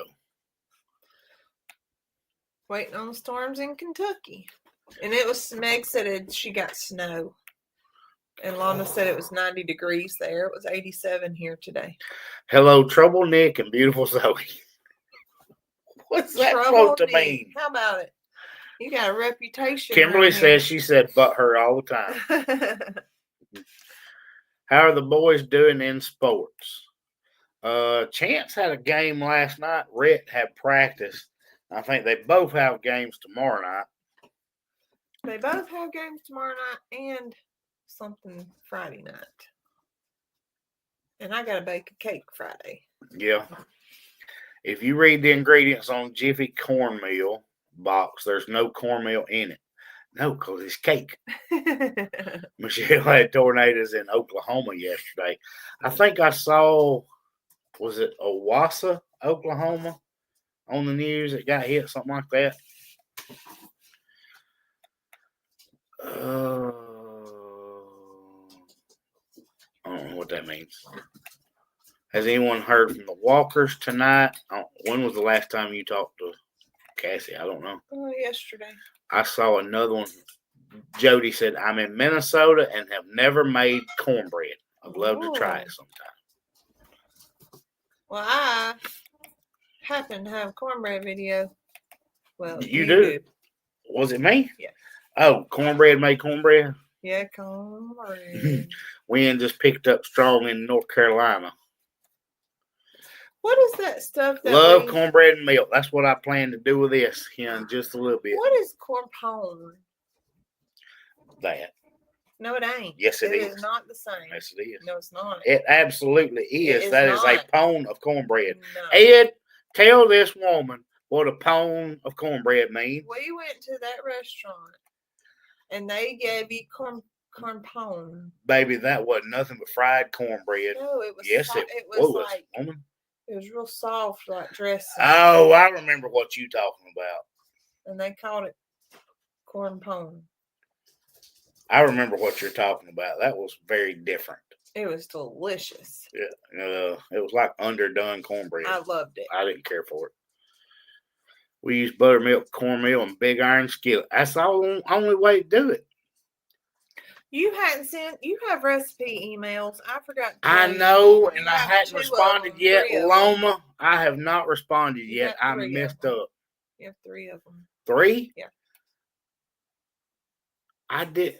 Waiting on the storms in Kentucky. And it was, Meg said she got snow. And Lana said it was 90 degrees there. It was 87 here today. Hello, Trouble Nick and beautiful Zoe. What's that supposed to mean? How about it? You got a reputation. Kimberly says she said butt her all the time. How are the boys doing in sports? Chance had a game last night. Rhett had practice. I think they both have games tomorrow night. They both have games tomorrow night and something Friday night. And I got to bake a cake Friday. Yeah. If you read the ingredients on Jiffy cornmeal box, there's no cornmeal in it. No, because it's cake. Michelle had tornadoes in Oklahoma yesterday. I think I saw was it Owasso, Oklahoma, on the news that got hit, something like that. I don't know what that means. Has anyone heard from the Walkers tonight? When was the last time you talked to Cassie? I don't know. Oh, yesterday. I saw another one. Jody said, I'm in Minnesota and have never made cornbread. I'd love to try it sometime. Well, I happen to have a cornbread video. Well, you do? Was it me? Yeah. Oh, cornbread made cornbread? Yeah, cornbread. Wind just picked up strong in North Carolina. What is that stuff that Love cornbread and milk. That's what I plan to do with this here in just a little bit. What is corn pone? That. No, it ain't. Yes, it is. It is not the same. Yes, it is. No, it's not. It absolutely is. That is a pone of cornbread. No. Ed, tell this woman what a pone of cornbread means. We went to that restaurant and they gave you corn pone. Baby, that wasn't nothing but fried cornbread. No, it was. Yes, it was like woman. It was real soft, like dressing. Oh, I remember what you talking about. And they called it corn pone. I remember what you're talking about. That was very different. It was delicious. Yeah, it was like underdone cornbread. I loved it. I didn't care for it. We use buttermilk, cornmeal, and big iron skillet. That's the only way to do it. You have recipe emails. I forgot. I know, and I hadn't responded yet. Loma, I have not responded yet. I messed up. You have 3 of them. 3? Yeah. I did.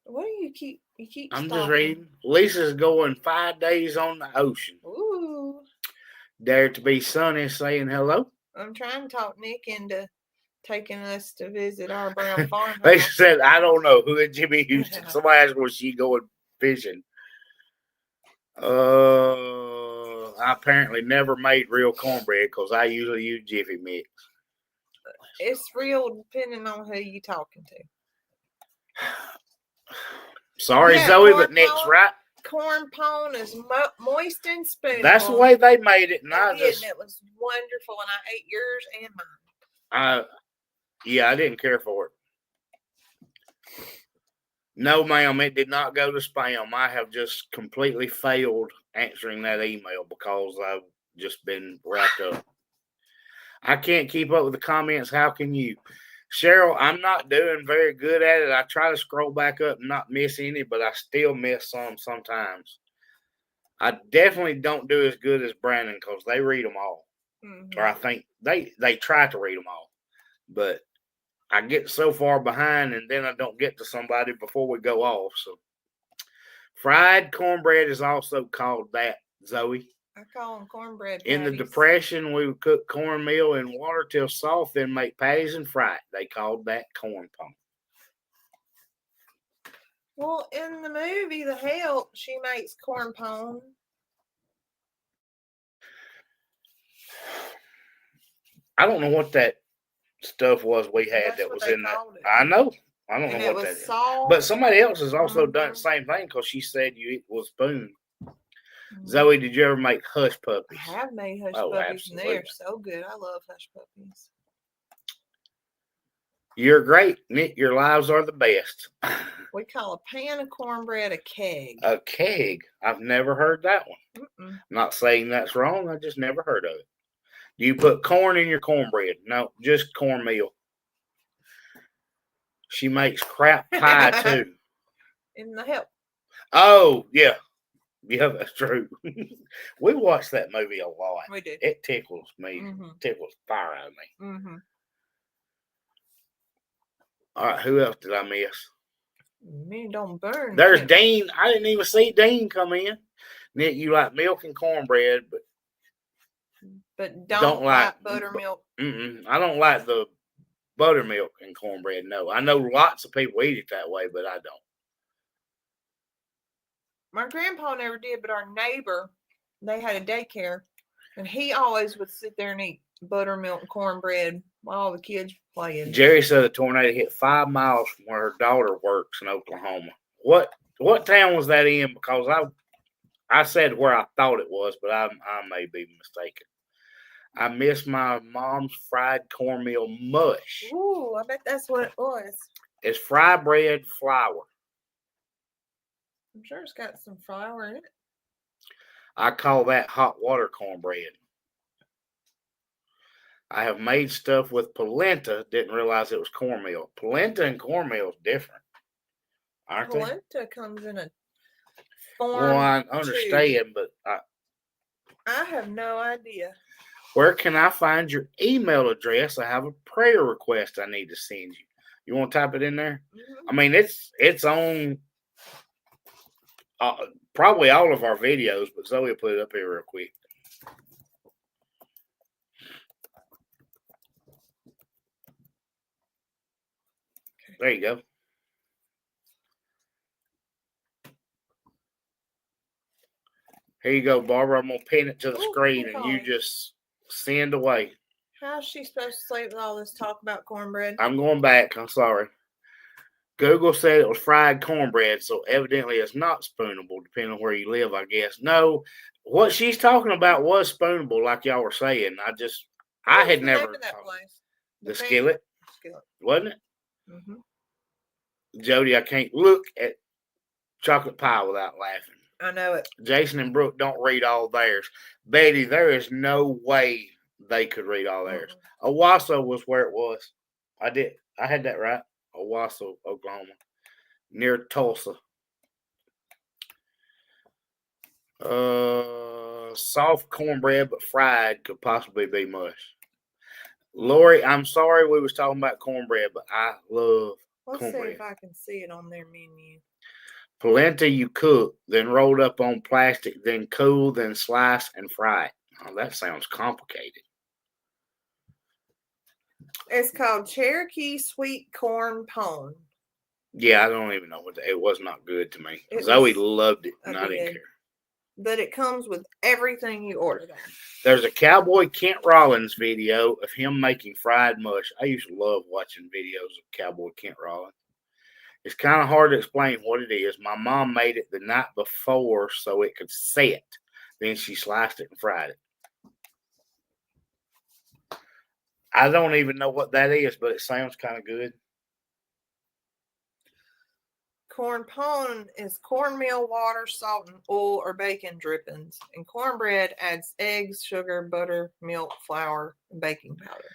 What do you keep? I'm just reading. Lisa's going 5 days on the ocean. Ooh. Dare to be sunny, saying hello. I'm trying to talk Nick into taking us to visit our brown farmhouse. They said, I don't know who is Jimmy Houston. Somebody asked, was she going fishing? I apparently never made real cornbread because I usually use Jiffy Mix. It's real depending on who you talking to. Sorry, Zoe, but Nick's right. Corn pone is moist and spoonable. That's the way they made it, and it was wonderful, and I ate yours and mine. Yeah, I didn't care for it. No, ma'am, it did not go to spam. I have just completely failed answering that email because I've just been wrapped up. I can't keep up with the comments. How can you? Cheryl, I'm not doing very good at it. I try to scroll back up and not miss any, but I still miss some sometimes. I definitely don't do as good as Brandon because they read them all. Mm-hmm. Or I think they try to read them all. But I get so far behind and then I don't get to somebody before we go off. So fried cornbread is also called that, Zoe. I call them cornbread patties. In the Depression, we would cook cornmeal in water till soft, then make patties and fry it. They called that corn pone. Well, in the movie The Help, she makes corn pone. I don't know what that stuff was we had. That's that was in that. I know. I don't know what that is. But somebody else has also done the same thing because she said you eat with a spoon. Mm-hmm. Zoe, did you ever make hush puppies? I have made hush puppies, and they're so good. I love hush puppies. You're great, Nick. Your lives are the best. We call a pan of cornbread a keg. A keg? I've never heard that one. I'm not saying that's wrong. I just never heard of it. Do you put corn in your cornbread? No, just cornmeal. She makes crap pie, too. In The Help. Oh, yeah. Yeah, that's true. We watched that movie a lot. We did. It tickles me. Tickles fire out of me. Mm-hmm. All right, who else did I miss? Me don't burn. There's Dean. I didn't even see Dean come in. Nick, you like milk and cornbread, but don't like buttermilk. I don't like the buttermilk and cornbread. No, I know lots of people eat it that way, but I don't. My grandpa never did, but our neighbor, they had a daycare, and he always would sit there and eat buttermilk and cornbread while all the kids were playing. Jerry said the tornado hit 5 miles from where her daughter works in Oklahoma. What town was that in? Because I said where I thought it was, but I may be mistaken. I miss my mom's fried cornmeal mush. Ooh, I bet that's what it was. It's fry bread flour. I'm sure it's got some flour in it. I call that hot water cornbread. I have made stuff with polenta. Didn't realize it was cornmeal. Polenta and cornmeal is different, aren't they? Polenta comes in a form. Well, I understand, but I have no idea. Where can I find your email address? I have a prayer request I need to send you. You want to type it in there? Mm-hmm. I mean, it's on probably all of our videos, but Zoe will put it up here real quick. There you go. Here you go, Barbara. I'm going to pin it to the screen and you just send away. How's she supposed to sleep with all this talk about cornbread? I'm going back. I'm sorry. Google said it was fried cornbread, so evidently it's not spoonable, depending on where you live, I guess. No, what she's talking about was spoonable, like y'all were saying. I had never. That place? The skillet. Wasn't it? Mm-hmm. Jody, I can't look at chocolate pie without laughing. I know it. Jason and Brooke don't read all theirs. Betty, there is no way they could read all theirs. Owasso was where it was. I had that right. Owasso, Oklahoma, near Tulsa. Soft cornbread but fried could possibly be mush. Lori, I'm sorry we was talking about cornbread, but I love cornbread. Let's see if I can see it on their menu. Polenta you cook, then rolled up on plastic, then cool, then slice and fry it. Oh, that sounds complicated. It's called Cherokee Sweet Corn Pone. Yeah, I don't even know what it was. Not good to me. Zoe loved it, and I didn't care. But it comes with everything you order. There's a Cowboy Kent Rollins video of him making fried mush. I used to love watching videos of Cowboy Kent Rollins. It's kind of hard to explain what it is. My mom made it the night before so it could set. Then she sliced it and fried it. I don't even know what that is, but it sounds kind of good. Corn pone is cornmeal, water, salt, and oil or bacon drippings. And cornbread adds eggs, sugar, butter, milk, flour, and baking powder.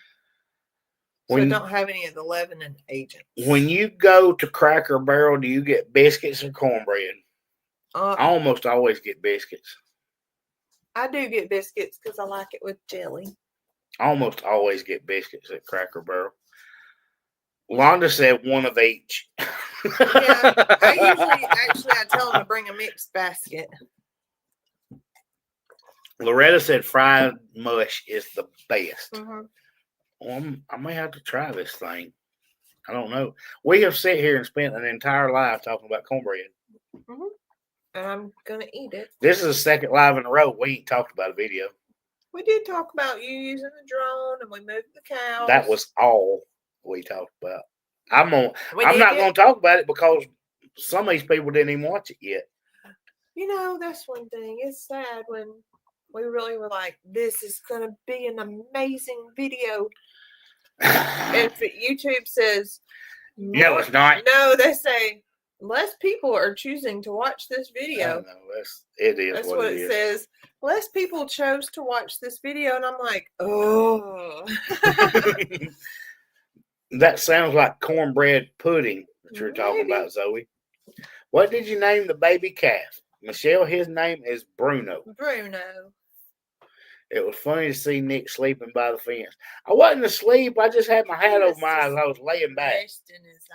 So it don't have any of the leavening agents. When you go to Cracker Barrel, do you get biscuits or cornbread? I almost always get biscuits. I do get biscuits because I like it with jelly. I almost always get biscuits at Cracker Barrel. Londa said one of each. Yeah, I tell them to bring a mixed basket. Loretta said fried mush is the best. Mm-hmm. Well, I may have to try this thing. I don't know. We have sat here and spent an entire life talking about cornbread. Mm-hmm. And I'm going to eat it. This is the second live in a row we ain't talked about a video. We did talk about you using the drone and we moved the cows. That was all we talked about. I'm not going to talk about it because some of these people didn't even watch it yet. You know, that's one thing. It's sad when we really were like, this is going to be an amazing video. And YouTube says, no, it's not. No, they say, less people are choosing to watch this video. It is. That's what it says. Less people chose to watch this video. And I'm like, oh. That sounds like cornbread pudding that you're talking about, Zoe. What did you name the baby calf? Michelle, his name is Bruno. Bruno. It was funny to see Nick sleeping by the fence. I wasn't asleep. I just had my hat over my eyes. I was laying back. In his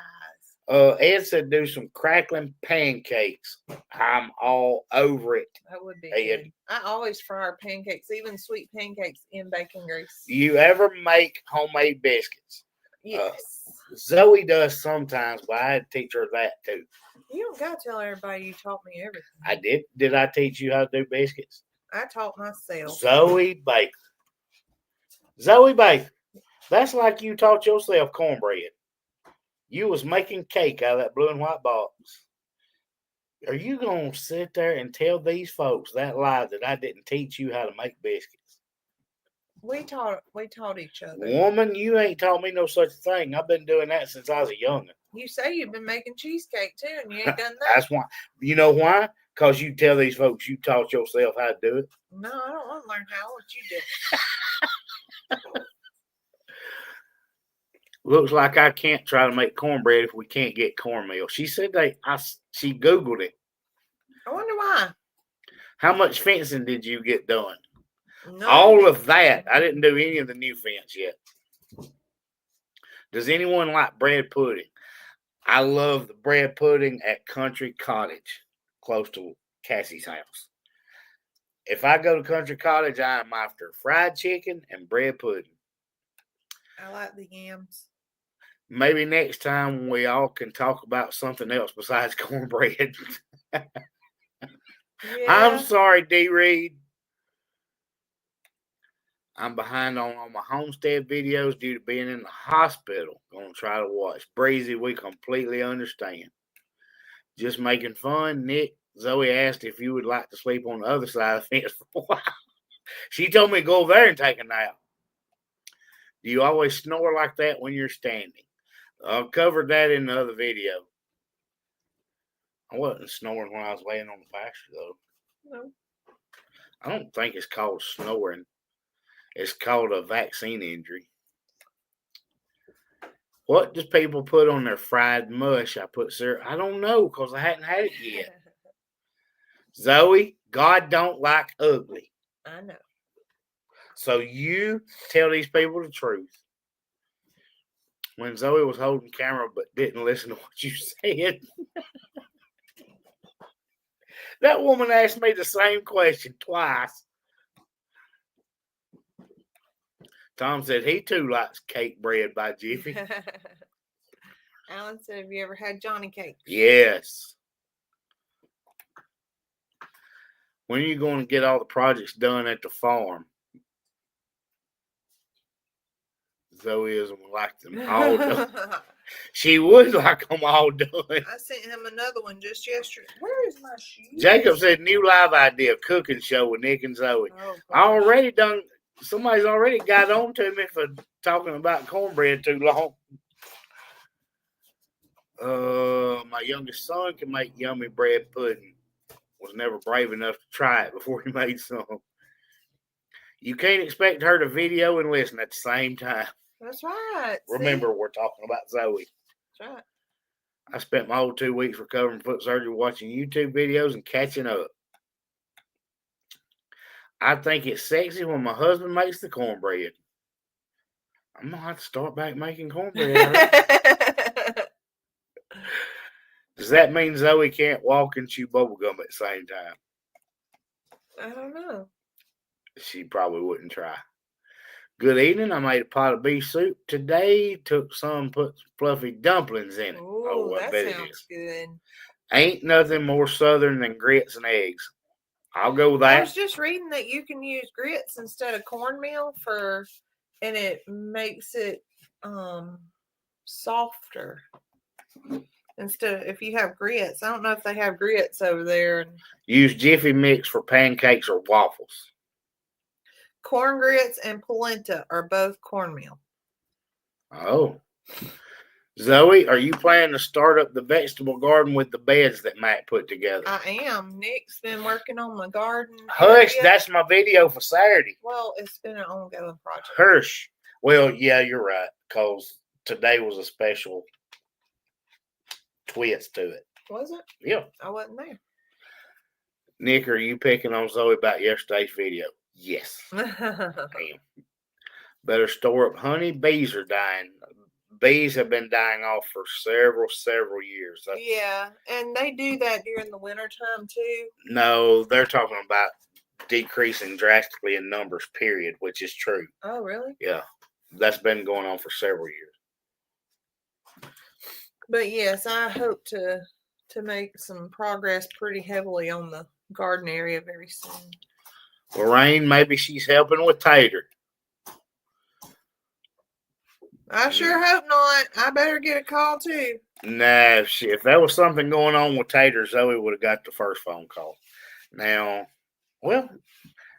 eyes. Ed said do some crackling pancakes. I'm all over it. That would be good. I always fry our pancakes, even sweet pancakes, in bacon grease. Do you ever make homemade biscuits? Yes. Zoe does sometimes, but I had to teach her that too. You don't got to tell everybody you taught me everything. I did. Did I teach you how to do biscuits? I taught myself. Zoe Baker. Zoe Baker. That's like you taught yourself cornbread. You was making cake out of that blue and white box. Are you going to sit there and tell these folks that lie that I didn't teach you how to make biscuits? We taught each other. Woman, you ain't taught me no such thing. I've been doing that since I was a youngin'. You say you've been making cheesecake too, and you ain't done that. That's why. You know why? Because you tell these folks you taught yourself how to do it. No, I don't want to learn how. What you do? Looks like I can't try to make cornbread if we can't get cornmeal. She said she Googled it. I wonder why. How much fencing did you get done? No. All of that. I didn't do any of the new fence yet. Does anyone like bread pudding? I love the bread pudding at Country Cottage, close to Cassie's house. If I go to Country Cottage, I am after fried chicken and bread pudding. I like the yams. Maybe next time we all can talk about something else besides cornbread. Yeah. I'm sorry, D. Reed. I'm behind on all my homestead videos due to being in the hospital. Gonna try to watch. Breezy, we completely understand. Just making fun. Nick, Zoe asked if you would like to sleep on the other side of the fence for a while. She told me to go over there and take a nap. Do you always snore like that when you're standing? I've covered that in the other video. I wasn't snoring when I was laying on the pasture, though. No. I don't think it's called snoring. It's called a vaccine injury. What does people put on their fried mush? I put syrup. I don't know because I hadn't had it yet. Zoe, God don't like ugly. I know. So you tell these people the truth. When Zoe was holding camera but didn't listen to what you said. That woman asked me the same question twice. Tom said he too likes cake bread by Jiffy. Alan said, have you ever had Johnny cakes? Yes. When are you going to get all the projects done at the farm? Zoe isn't like them all done. She would like them all done. I sent him another one just yesterday. Where is my shoes? Jacob said, new live idea, cooking show with Nick and Zoe. Oh, somebody's already got on to me for talking about cornbread too long. My youngest son can make yummy bread pudding. Was never brave enough to try it before he made some. You can't expect her to video and listen at the same time. That's right. Remember, we're talking about Zoe. That's right. I spent my whole 2 weeks recovering foot surgery watching YouTube videos and catching up. I think it's sexy when my husband makes the cornbread. I'm going to have to start back making cornbread. Does that mean Zoe can't walk and chew bubblegum at the same time? I don't know. She probably wouldn't try. Good evening. I made a pot of beef soup today. Put some fluffy dumplings in it. Ooh, that sounds good. Ain't nothing more southern than grits and eggs. I'll go with that. I was just reading that you can use grits instead of cornmeal and it makes it softer. If you have grits. I don't know if they have grits over there. Use Jiffy Mix for pancakes or waffles. Corn grits and polenta are both cornmeal. Oh. Zoe, are you planning to start up the vegetable garden with the beds that Matt put together? I am. Nick's been working on my garden. Hush, that's my video for Saturday. Well, it's been an ongoing project. Hush. Well, yeah, you're right, because today was a special twist to it. Was it? Yeah. I wasn't there. Nick, are you picking on Zoe about yesterday's video? Yes. Damn. Better store up honey. Bees are dying. Bees have been dying off for several years. Yeah, and they do that during the winter time too. No, they're talking about decreasing drastically in numbers, period, which is true. Oh, really? Yeah. That's been going on for several years. But yes, I hope to make some progress pretty heavily on the garden area very soon. Lorraine, maybe she's helping with Tater. I sure hope not. I better get a call too. Nah, if there was something going on with Tater, Zoe would have got the first phone call. Now, well,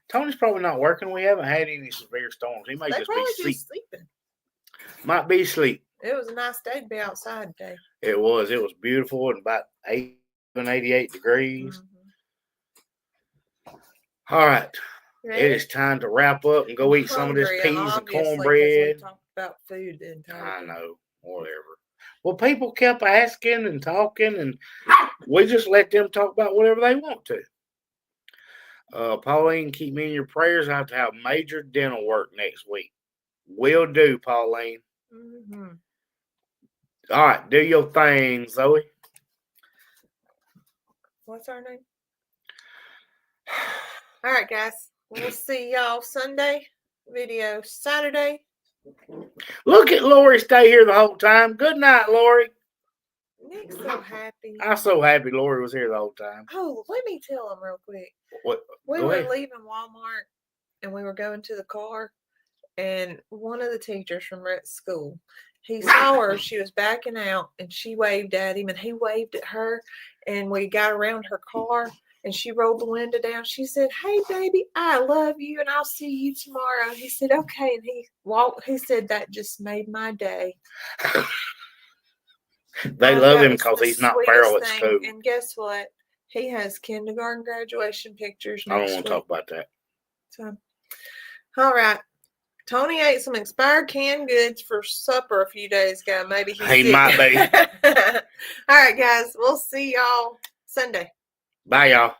Tony's probably not working. We haven't had any severe storms. He may They just be probably sleep. just sleeping. Might be asleep. It was a nice day to be outside today. It was. It was beautiful and about 88 degrees. All right. Ready? It is time to wrap up and go eat some of this Hungry, peas and obviously, 'cause cornbread. we talked about food the entire I time. know. Whatever. Well, people kept asking and talking, and we just let them talk about whatever they want to. Pauline, keep me in your prayers. I have to have major dental work next week. Will do, Pauline. Mm-hmm. All right, do your thing, Zoe. What's our name? All right, guys. We'll see y'all Sunday. Video Saturday. Look at Lori stay here the whole time. Good night, Lori. Nick's so happy. I'm so happy Lori was here the whole time. Oh, let me tell him real quick. What? We Go were ahead. leaving Walmart and we were going to the car, and one of the teachers from Rhett's school, he saw her. She was backing out and she waved at him and he waved at her, and we got around her car and she rolled the window down. She said, "Hey baby, I love you and I'll see you tomorrow." He said, "Okay," and he walked. He said that just made my day. They love him because he's not feral at school. And guess what? He has kindergarten graduation pictures next I don't want to week. talk about that. So, all right. Tony ate some expired canned goods for supper a few days ago. Maybe he might be. All right, guys. We'll see y'all Sunday. Bye, y'all.